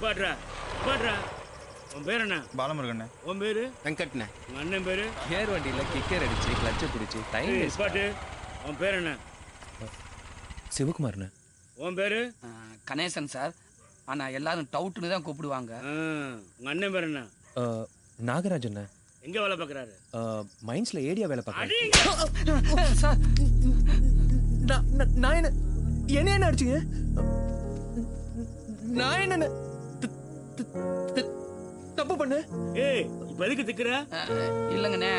நிப்பாட்றா நிப்பாட்றா. உன் பேர் என்ன? பாலமுருகண்ணே. உன் பேரு? வெங்கட்ண்ணே. உங்க அண்ணன் பேரு? கேர் வண்டியில கிக்கர் அடிச்சு கிளட்ச பிடிச்சி டைம் நிப்பாட்டு. உன் பேர் என்ன? சிவகுமார்ண்ணே. உன் பேரு? கணேசன் சார். ஆனா எல்லாரும் டவுட்னு தான் கூப்பிடுவாங்க. உங்க அண்ணன் பேர் என்ன? நாகராஜண்ணே. எங்க வேலை பாக்குறாரு? மைன்ஸ்ல ஏடியா வேலை பாக்குறாரு. சார் நான் என்ன அடிச்சீங்க? நான் என்ன தப்பு பண்ண? ஏய் இப்ப எதுக்கு திக்குற? இல்லங்கண்ணே,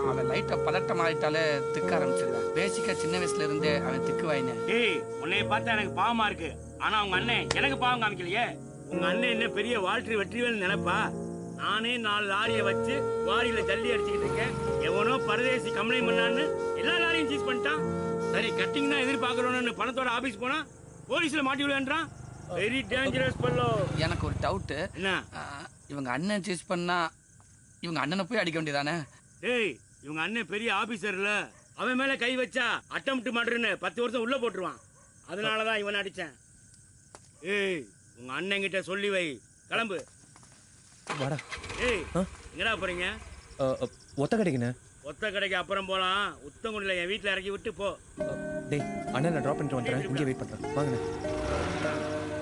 அவன் லைட்டா பதட்டம் ஆயிட்டாலே திக்க ஆரம்பிச்சிருக்கான். பேசிக்கா சின்ன வயசுல இருந்தே அவன் திக்கு வாயினே. ஏய் உன்னைய பார்த்தா எனக்கு பாவமா இருக்கு. ஆனா உங்க அண்ணன் எனக்கு பாவம் காமிக்கலையே. உங்க அண்ணன் என்ன பெரிய வாழ்க்கை வெற்றிவேல் நினைப்பா? நானே 4 லாரியை வச்சு வாரியில ஜல்லி அடிச்சுக்கிட்டு இருக்கேன். எவனோ பரதேசி கம்ப்ளைண்ட் பண்ணான்னு எல்லா லாரியும் சீஸ் பண்ணிட்டான். சரி கட்டிங் தான் எதிர்பார்க்கறோம்னு பணத்தோட ஆபீஸ் போனா போலீஸ்ல மாட்டி விடுன்றான். Very dangerous பல்லோ. எனக்கு ஒரு டவுட். என்ன? இவங்க அண்ணன் சீஸ் பண்ணா இவங்க அண்ணனை போய் அடிக்க வேண்டியதானே? டேய் இவங்க அண்ணன் பெரிய ஆபீசர்ல, அவன் மேல கை வச்சா அட்டம்ப்ட் மர்டர்னு 10 வருஷம் உள்ள போட்டுருவான். அதனாலதான் இவன் அடிச்சேன். ஏய் உங்க அண்ணன் கிட்ட சொல்லி வை. கிளம்பு. வாடா. ஏய் எங்கடா போறீங்க? ஒத்த கடைக்குண்ணே. ஒத்த கடைக்கு அப்புறம் போலாம். உத்தங்குடியில என் வீட்டுல இறக்கி விட்டு போ. டேய் அண்ணன் நான் டிராப் பண்ணிட்டு வந்துறேன். இங்கே வெயிட் பண்றேன். வாங்கண்ணே.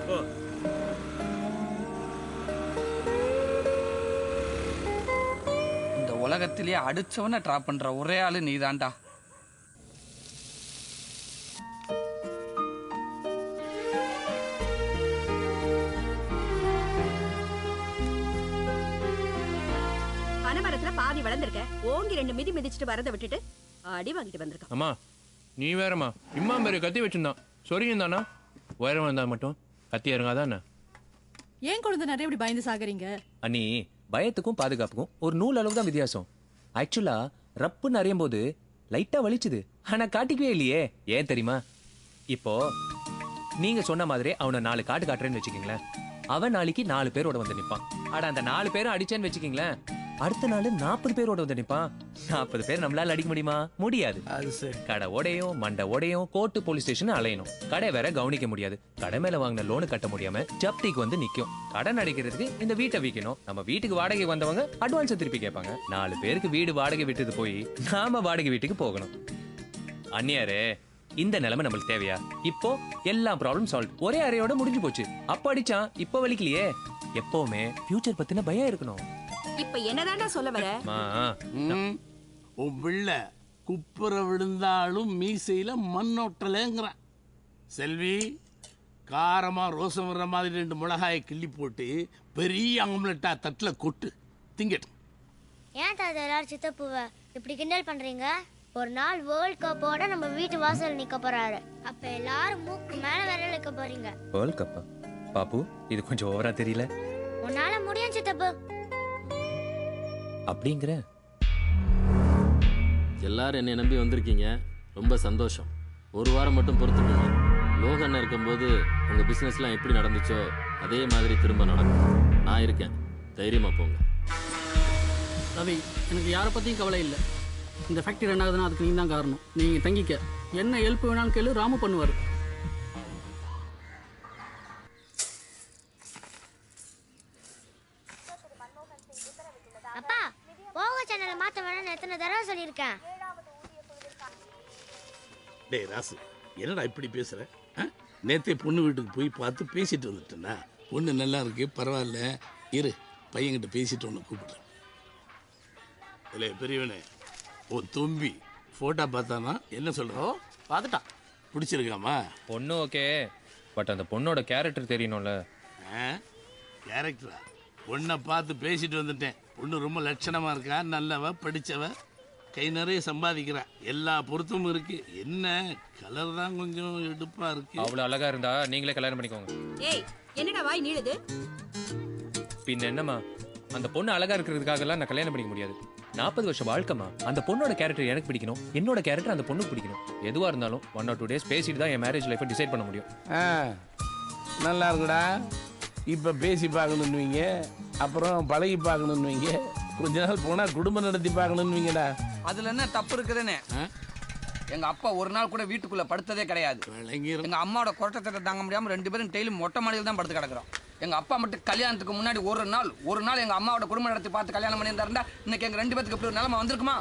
போ. இந்த உலகத்திலேயே அடிச்சவன டிராப் பண்ற ஒரே ஆளு நீதான்டா. பாதி வளர்ந்திருக்க, ஓங்கி 2 மிதி மிதிச்சுட்டு வரத விட்டுட்டு அடி வாங்கிட்டு வந்திருக்க. அம்மா நீ வேறம்மா. இம்மா பேரு கத்தி வச்சிருந்தான். சொரியும் தானா? உயரம் வந்தா மட்டும் கத்தி இறங்காதானே? ஏன் குழந்தை நிறைய இப்படி பயந்து சாகுறீங்க? அண்ணி பயத்துக்கும் பாதுகாப்புக்கும் ஒரு நூல் அளவு தான் வித்தியாசம். ஆக்சுவலா ரப்புன்னு அறியும் போது லைட்டா வலிச்சுது. ஆனா காட்டிக்கவே இல்லையே. ஏன் தெரியுமா? இப்போ நீங்க சொன்ன மாதிரி அவனை 4 காட்டு காட்டுறேன்னு வச்சுக்கீங்களேன். அவன் நாளைக்கு 4 பேரோட வந்து நிப்பான். ஆனா அந்த 4 பேரும் அடிச்சேன்னு வச்சுக்கீங்களேன், அடுத்த நாள் 40 பேரோட வந்து நிப்பான். 40 பேர் நம்மளால அடிக்க முடியுமா? முடியாது. கடை உடையும் மண்டை உடையும் கோர்ட்டு போலீஸ் ஸ்டேஷன் அலையணும். கடை வேற கவனிக்க முடியாது. கடை மேல வாங்கின லோனு கட்ட முடியாம ஜப்திக்கு வந்து நிக்கும். கடன் அடைக்கிறதுக்கு இந்த வீட்டை விற்கணும். நம்ம வீட்டுக்கு வாடகை வந்தவங்க அட்வான்ஸ் திருப்பி கேட்பாங்க. 4 பேருக்கு வீடு வாடகை விட்டது போய் நாம வாடகை வீட்டுக்கு போகணும். அந்நியாரே இந்த நிலைமை நம்மளுக்கு தேவையா? இப்போ எல்லா ப்ராப்ளம் சால்வ். ஒரே அறையோட முடிஞ்சு போச்சு. அப்ப அடிச்சான் இப்ப வலிக்கலையே. எப்பவுமே ஃபியூச்சர் பத்தின பயம் இருக்கணும். இப்ப என்னதான்டா சொல்ல வர? உன் பிள்ளை குப்புற விழுந்தாலும் மீசையில மண்ணோட்டலங்கிறான். செல்வி காரமா ரோசம் வர்ற மாதிரி 2 மிளகாயை கிள்ளி போட்டு பெரிய ஆம்லெட்டா தட்டுல கொட்டு திங்கட்டும். ஏன் தாத்தா எல்லாரும் சித்தப்புவ இப்படி கிண்டல் பண்றீங்க? ஒரு நாள் வேர்ல்ட் கப்போட நம்ம வீட்டு வாசல் நிக்க போறாரு. அப்ப எல்லாரும் மூக்கு மேல விரல் வைக்க போறீங்க. வேர்ல்ட் கப்பா? பாப்பு இது கொஞ்சம் ஓவரா தெரியல. உன்னால முடியும் சித்தப்பு. அப்படிங்கிற எல்லாரும் என்னை நம்பி வந்திருக்கீங்க. ரொம்ப சந்தோஷம். ஒரு வாரம் மட்டும் பொறுத்துக்கோங்க. லோகண்ணன் இருக்கும்போது உங்கள் பிஸ்னஸ்லாம் எப்படி நடந்துச்சோ அதே மாதிரி திரும்ப நடக்கும். நான் இருக்கேன், தைரியமாக போங்க. ரவி, எனக்கு யாரை பற்றியும் கவலை இல்லை. இந்த ஃபேக்ட்ரி ரன் ஆகுதுன்னா அதுக்கு நீங்கள் தான் காரணம். நீங்கள் தங்கிக்க. என்ன ஹெல்ப் வேணாலும் கேளு, ராமு பண்ணுவார். அப்பா போக சேனலை மாற்ற வேணும்னு எத்தனை தடவை சொல்லியிருக்கேன். டேய் ராசு, என்னடா இப்படி பேசுற? நேத்தே பொண்ணு வீட்டுக்கு போய் பார்த்து பேசிட்டு வந்துட்டேன்னா. பொண்ணு நல்லா இருக்கு, பரவாயில்ல, இரு பையன்கிட்ட பேசிட்டு ஒன்று கூப்பிடுறேன். இல்லை பெரியவனே, உன் தும்பி ஃபோட்டோ பார்த்தானா? என்ன சொல்கிறோம்? பார்த்துட்டான். பிடிச்சிருக்காமா? பொண்ணு ஓகே, பட் அந்த பொண்ணோட கேரக்டர் தெரியணும்ல. கேரக்டரா? பொண்ணை பார்த்து பேசிட்டு வந்துட்டேன். பொண்ணு ரொம்ப லட்சணமாக இருக்கா, நல்லவ, படித்தவ, கை நிறைய சம்பாதிக்கிறா, எல்லா பொருத்தமும் இருக்கு. என்ன கலர் தான் கொஞ்சம் எடுப்பா இருக்கு. அவ்வளவு அழகா இருந்தா நீங்களே கல்யாணம் பண்ணிக்கோங்க. ஏய் என்னடா வாய் நீளுது? பின்ன என்னம்மா, அந்த பொண்ணு அழகா இருக்கிறதுக்காக எல்லாம் நான் கல்யாணம் பண்ணிக்க முடியாது. 40 வருஷம் வாழ்க்கைமா. அந்த பொண்ணோட கேரக்டர் எனக்கு பிடிக்கணும், என்னோட கேரக்டர் அந்த பொண்ணுக்கு பிடிக்கணும். எதுவா இருந்தாலும் 1 or 2 days பேசிட்டு தான் என் மேரேஜ் லைஃபை டிசைட் பண்ண முடியும். நல்லா இருக்குடா. இப்போ பேசி பார்க்கணுன்னுவீங்க, அப்புறம் பழகி பார்க்கணுன்னுவீங்க, கொஞ்ச நாள் போனால் குடும்பம் நடத்தி பார்க்கணுன்னுவீங்கடா. அதுல என்ன தப்பு இருக்குதுன்னு? எங்க அப்பா ஒரு நாள் கூட வீட்டுக்குள்ள படுத்ததே கிடையாது. எங்க அம்மாவோட கொட்டத்தை தாங்க முடியாம 2 பேரும் டெய்லி மொட்டை மாடியில் தான் படுத்து கிடக்குறோம். எங்க அப்பா மட்டும் கல்யாணத்துக்கு முன்னாடி ஒரு நாள் எங்க அம்மாவோட குடும்ப நடத்தி பார்த்து கல்யாணம் பண்ணியிருந்தாருந்தா இன்னைக்கு எங்க 2 பேத்துக்கு இப்படி ஒரு நிலைமை வந்திருக்குமா?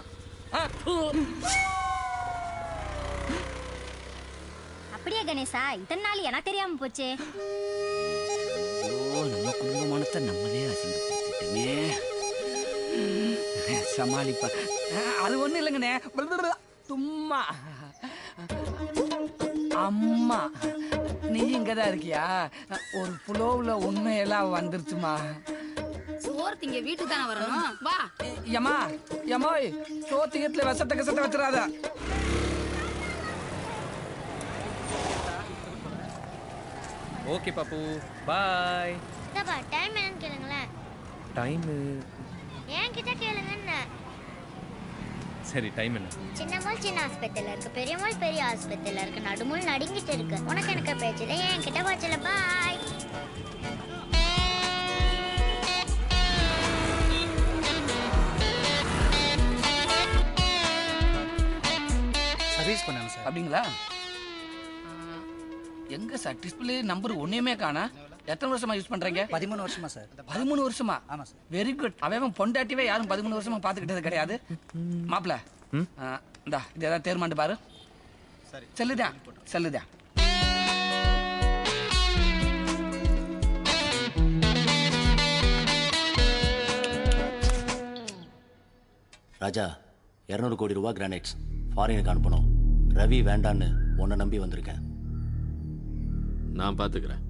அப்படியே கணேசா, இத்தனை நாள் எனக்கு தெரியாம போச்சே. நம்ம குடும்பமானத்தை நம்மளே அசிங்கப்படுத்திட்டோமே. சமாளிப்பா. அது ஒண்ணும் இல்லைங்கண்ணே, சும்மா. அம்மா நீ இங்கதான் இருக்கியா? ஒரு புலோவுல உண்மையெல்லாம் வந்துருச்சுமா. சோர்த்திங்க வீட்டுக்கு தானே வரணும். வா யமா யமோய், சோத்திகத்துல விஷத்தை வச்சிடாத. ஓகே பாப்பு, பாய். டைம் என்னன்னு கேளுங்களேன். டைம் என்கிட்ட கேளுங்கன்னு. சரி, டைம் என்ன? சின்ன மால் சின்ன ஆஸ்பத்திரியில இருக்கு, பெரிய மால் பெரிய ஆஸ்பத்திரியில இருக்கு, நடுமுள் நடுங்கிட்டு இருக்கு. உனக்கு எனக்கு பேச்சுல என்கிட்ட வச்சல. பாய். சர்வீஸ் பண்ணாங்க சார். அப்படிங்களா? எங்க சார் டிஸ்பிளே நம்பர் ஒண்ணுமே காணா? எத்தனை வருஷமா யூஸ் பண்றீங்க? 13 வருஷமா சார். 13 வருஷமா? ஆமா சார். Very good. அவன் பொண்டாட்டிவே யாரும் 13 வருஷமா பாத்துக்கிட்டது கிடையாது. மாப்பிள இந்தா இது ஏதாவது தேர்மாண்டு பாரு. சரி, செல்லுதான். ராஜா, 200 கோடி ரூபா கிரானைட்ஸ் ஃபாரினுக்கு அனுப்பணும். ரவி வேண்டான்னு உன்னை நம்பி வந்திருக்கேன். நான் பார்த்துக்கிறேன்.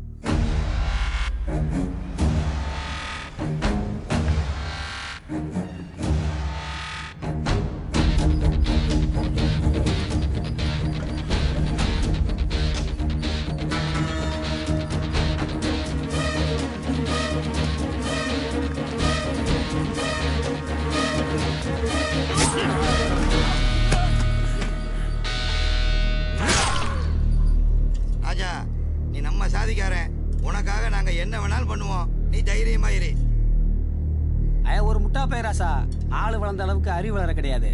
ராஜா, நீ நம்ம சாதிக்காரன், உனக்காக நாங்க என்ன வேணாலும் பண்ணுவோம். நீ தைரியமா இரு. ஒரு முட்டா பையராசா, ஆளு வளர்ந்த அளவுக்கு அறிவு வளர கிடையாது.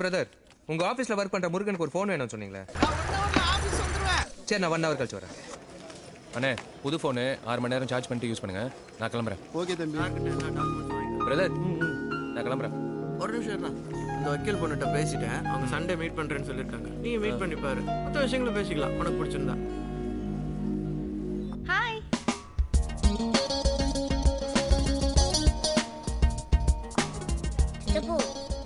பிரதர், உங்க ஆபீஸ்ல ஒர்க் பண்ற முருகனுக்கு ஒரு போன் வேணும்னு சொன்னீங்களே. சரி, நான் 1 hour கழிச்சு வரேன். அண்ணே, புது போனு 6 மணி நேரம் சார்ஜ் பண்ணிட்டு யூஸ் பண்ணுங்க. நான் கிளம்புறேன். ஓகே தம்பி. பிரதர், நான் கிளம்புறேன். ஒரு நிமிஷம் இருடா. இந்த வக்கீல் பொண்ணுகிட்ட பேசிட்டேன். அவங்க சண்டே மீட் பண்றேன்னு சொல்லியிருக்காங்க. நீங்க மீட் பண்ணி பாரு, மற்ற விஷயங்களும் பேசிக்கலாம் உனக்கு பிடிச்சிருந்தா. ஹாய். சித்தப்பு,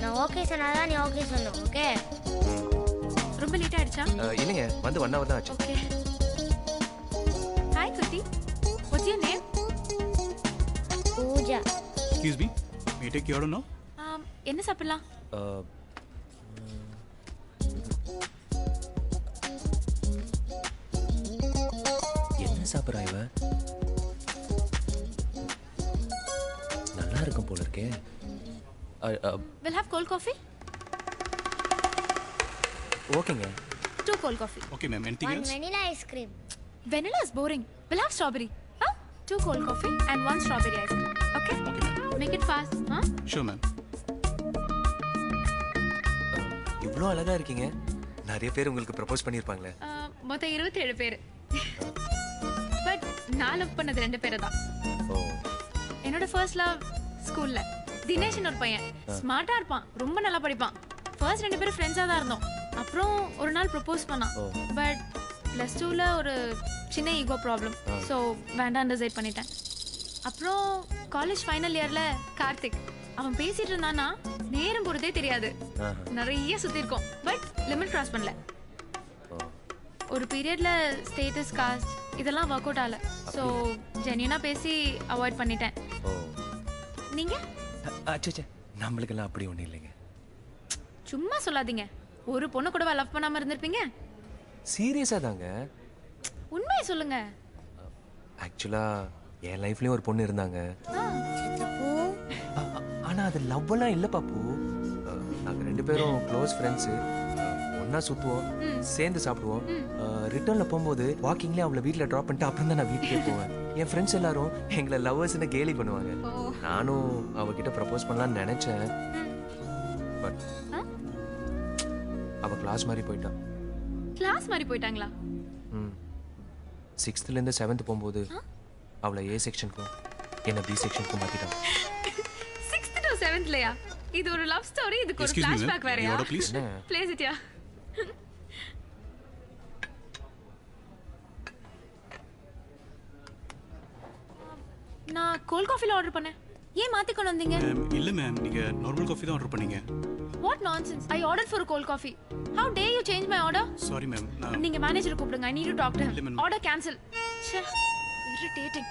நான் ஓகே சொன்னாதான் நீ ஓகே சொன்ன. ஓகே. ரொம்ப லேட் ஆயிடுச்சா? இல்லைங்க, வந்து 1 hour தான் ஆச்சு. ஓகே. ஹாய் குட்டி. What's your name? Pooja. Excuse me. May I take your order now? என்ன சாப்பிடலாம்? என்ன சாப்பிட்றா இவ? நல்லா இருக்கும் போல இருக்கே. We'll have cold coffee. ஓகேங்க. 2 cold coffee. Okay, ma'am. Anything One else? vanilla ice cream. Vanilla is boring. We'll have strawberry. 2 cold coffee and 1 strawberry ice cream. Okay? Okay, ma'am. Make it fast. Sure, ma'am. இவ்வளோ அழகா இருக்கீங்க. நிறைய பேர் உங்களுக்கு propose பண்ணியிருப்பாங்களே. மொத்தம் 27 பேர். But நான் love பண்ணது 2 பேரை தான். என்னோட ஃபர்ஸ்ட் லவ் ஸ்கூல்ல தினேஷ்னு ஒரு பையன். ஸ்மார்ட்டா இருப்பான், ரொம்ப நல்லா படிப்பான். ஃபர்ஸ்ட் 2 பேரும் ஃப்ரெண்ட்ஸா தான் இருந்தோம். அப்புறம் ஒரு நாள் ப்ரப்போஸ் பண்ணான். பட் +2ல ஒரு சின்ன ஈகோ ப்ராப்ளம். ஸோ வேண்டாம் டிசைட் பண்ணிட்டேன். அப்புறம் காலேஜ் ஃபைனல் இயர்ல கார்த்திக், அவன் பேசிட்டு இருந்தானா நேரம் போறதே தெரியாது. நிறைய சுத்தி இருக்கோம், பட் லிமிட் கிராஸ் பண்ணல. ஒரு பீரியட்ல ஸ்டேட்டஸ், காஸ்ட் இதெல்லாம் ஒர்க் அவுட் ஆகல. ஸோ ஜென்யூனா பேசி அவாய்ட் பண்ணிட்டேன். நீங்க அச்சே நம்மளுக்கெல்லாம் அப்படி ஒண்ணும் இல்லைங்க. சும்மா சொல்லாதீங்க. ஒரு பொண்ணு கூட லவ் பண்ணாம இருந்திருப்பீங்க? சீரியஸா தாங்க. உண்மையை சொல்லுங்க. ஆக்சுவலா என் லைஃப்லயும் ஒரு பொண்ணு இருந்தாங்க. ஆனா அது லவ் எல்லாம் இல்ல பாப்பு. நாங்க 2 பேரும் க்ளோஸ் ஃப்ரெண்ட்ஸ். ஒன்னா சுத்துவோம், சேர்ந்து சாப்பிடுவோம். ரிட்டர்ன்ல போகும்போது வாக்கிங்ல அவளை வீட்ல டிராப் பண்ணிட்டு அப்புறம் தான் நான் வீட்டுக்கே போவேன். என் ஃப்ரெண்ட்ஸ் எல்லாரும் எங்களை லவ்வர்ஸ்னு கேலி பண்ணுவாங்க. நானும் அவகிட்ட ப்ரப்போஸ் பண்ணலாம்னு நினைச்சேன். பட் அவ கிளாஸ் மாதிரி போயிட்டா. கிளாஸ் மாதிரி போயிட்டாங்களா? 6th ல இருந்து 7th போகும்போது அவளை A செக்ஷனுக்கும் என்ன B செக்ஷனுக்கும் மாத்திட்டாங்க. 6th to 7th லயா? இது ஒரு லவ் ஸ்டோரி, இதுக்கு ஒரு ஃபிளாஷ்பேக் வேறயா? Place it yeah. நான் கோல்ட் காஃபில ஆர்டர் பண்ணேன். ஏன் மாத்தி கொண்டு வந்தீங்க? இல்ல மேம், நீங்க நார்மல் காஃபி தான் ஆர்டர் பண்ணீங்க. What nonsense. I ordered for a cold coffee. How dare you change my order? Sorry ma'am. நீங்க மேனேஜர் கூப்பிடுங்க. I need to talk to him. Order cancel. ச்சே, irritating.